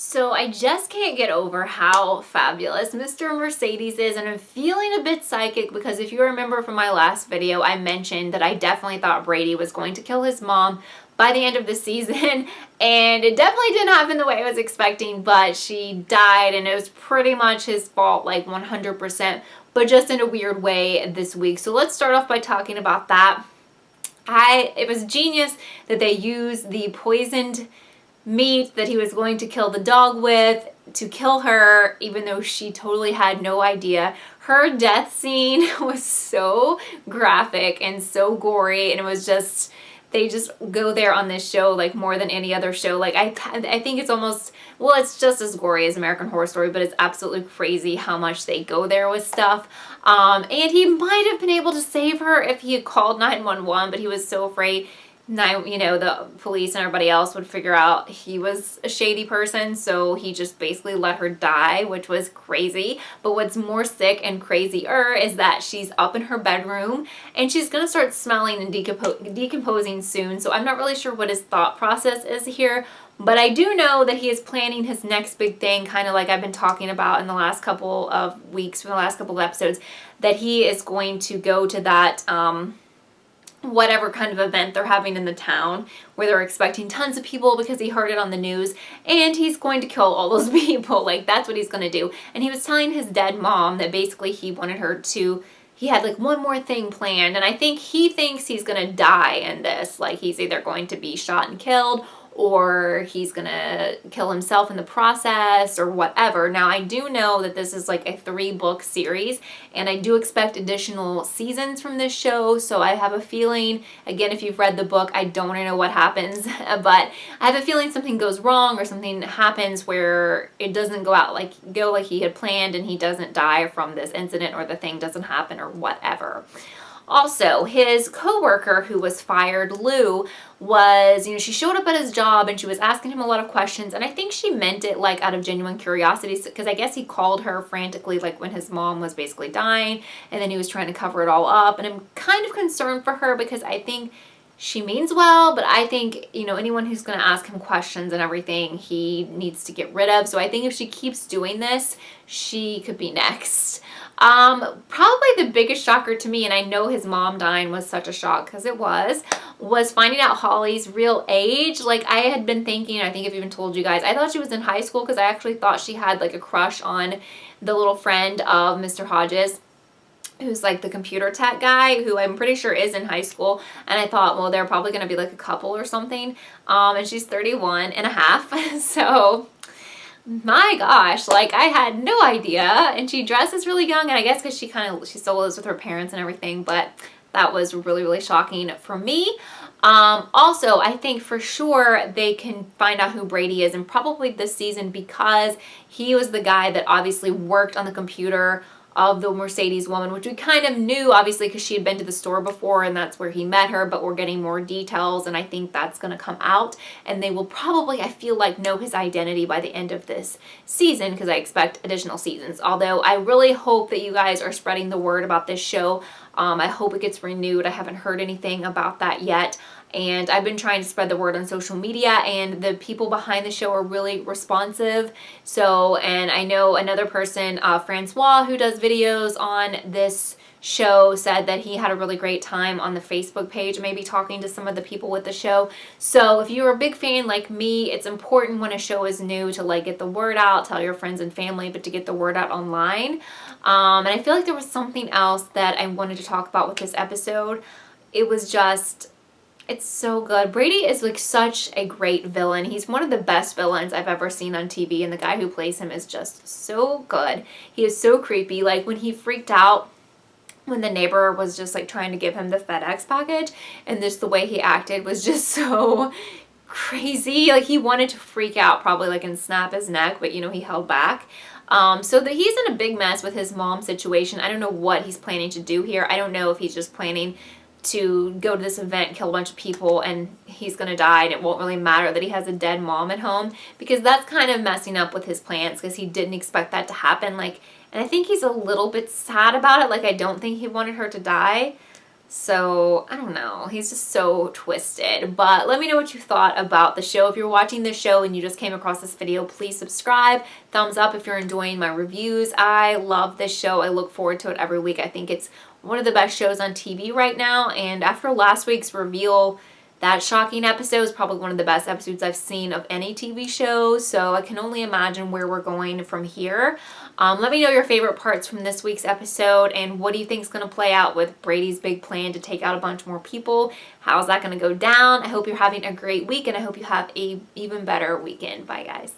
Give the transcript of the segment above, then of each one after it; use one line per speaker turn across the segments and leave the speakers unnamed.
So I just can't get over how fabulous Mr. Mercedes is, and I'm feeling a bit psychic because if you remember from my last video, I mentioned that I definitely thought Brady was going to kill his mom by the end of the season, and it definitely didn't happen the way I was expecting, but she died, and it was pretty much his fault, like 100%, but just in a weird way this week. So let's start off by talking about that. It was genius that they used the poisoned meat that he was going to kill the dog with to kill her, even though she totally had no idea. Her death scene was so graphic and so gory, and it was just, they just go there on this show like more than any other show. Like I think it's almost, well, it's just as gory as American Horror Story, but it's absolutely crazy how much they go there with stuff. And he might have been able to save her if he had called 911, but he was so afraid the police and everybody else would figure out he was a shady person, so he just basically let her die, which was crazy. But what's more sick and crazier is that she's up in her bedroom and she's gonna start smelling and decomposing soon, so I'm not really sure what his thought process is here, but I do know that he is planning his next big thing, kind of like I've been talking about in the last couple of weeks, from the last couple of episodes, that he is going to go to that whatever kind of event they're having in the town where they're expecting tons of people because he heard it on the news, and he's going to kill all those people. Like, that's what he's going to do. And he was telling his dead mom that basically he wanted her to, he had like one more thing planned, and I think he thinks he's going to die in this. Like, he's either going to be shot and killed, or he's gonna kill himself in the process, or whatever. Now, I do know that this is like a 3-book series, and I do expect additional seasons from this show, so I have a feeling, again, if you've read the book, I don't know what happens, but I have a feeling something goes wrong, or something happens where it doesn't go like he had planned, and he doesn't die from this incident, or the thing doesn't happen, or whatever. Also, his coworker who was fired, Lou, was, she showed up at his job and she was asking him a lot of questions, and I think she meant it like out of genuine curiosity, because I guess he called her frantically like when his mom was basically dying, and then he was trying to cover it all up, and I'm kind of concerned for her because I think she means well, but I think, anyone who's going to ask him questions and everything, he needs to get rid of. So I think if she keeps doing this, she could be next. Probably the biggest shocker to me, and I know his mom dying was such a shock because it was finding out Holly's real age. Like, I had been thinking, I think I've even told you guys, I thought she was in high school because I actually thought she had like a crush on the little friend of Mr. Hodges, who's like the computer tech guy, who I'm pretty sure is in high school. And I thought, well, they're probably going to be like a couple or something. And she's 31 and a half. So my gosh, like, I had no idea. And she dresses really young, and I guess because she still lives with her parents and everything, but that was really, really shocking for me. Also, I think for sure they can find out who Brady is, and probably this season, because he was the guy that obviously worked on the computer of the Mercedes woman, which we kind of knew, obviously, because she had been to the store before and that's where he met her, but we're getting more details, and I think that's going to come out, and they will probably, I feel like, know his identity by the end of this season, because I expect additional seasons. Although I really hope that you guys are spreading the word about this show. I hope it gets renewed. I haven't heard anything about that yet. And I've been trying to spread the word on social media, and the people behind the show are really responsive. So, and I know another person, Francois, who does videos on this show, said that he had a really great time on the Facebook page, maybe talking to some of the people with the show. So if you're a big fan like me, it's important when a show is new to like get the word out, tell your friends and family, but to get the word out online. And I feel like there was something else that I wanted to talk about with this episode. It was just, it's so good. Brady is like such a great villain. He's one of the best villains I've ever seen on TV, and the guy who plays him is just so good. He is so creepy. Like, when he freaked out when the neighbor was just like trying to give him the FedEx package, and just the way he acted was just so crazy. Like, he wanted to freak out probably like and snap his neck, but he held back. So that he's in a big mess with his mom situation. I don't know what he's planning to do here. I don't know if he's just planning to go to this event, kill a bunch of people, and he's gonna die, and it won't really matter that he has a dead mom at home, because that's kind of messing up with his plans, because he didn't expect that to happen. Like, and I think he's a little bit sad about it. Like, I don't think he wanted her to die. So, I don't know. He's just so twisted. But let me know what you thought about the show. If you're watching the show and you just came across this video, please subscribe. Thumbs up if you're enjoying my reviews. I love this show. I look forward to it every week. I think it's one of the best shows on TV right now. And after last week's reveal, that shocking episode is probably one of the best episodes I've seen of any TV show, so I can only imagine where we're going from here. Let me know your favorite parts from this week's episode, and what do you think is going to play out with Brady's big plan to take out a bunch more people? How's that going to go down? I hope you're having a great week, and I hope you have a even better weekend. Bye, guys.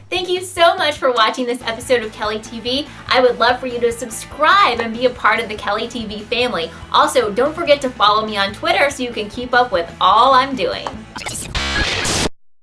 Thank you so much for watching this episode of Kelly TV. I would love for you to subscribe and be a part of the Kelly TV family. Also, don't forget to follow me on Twitter so you can keep up with all I'm doing.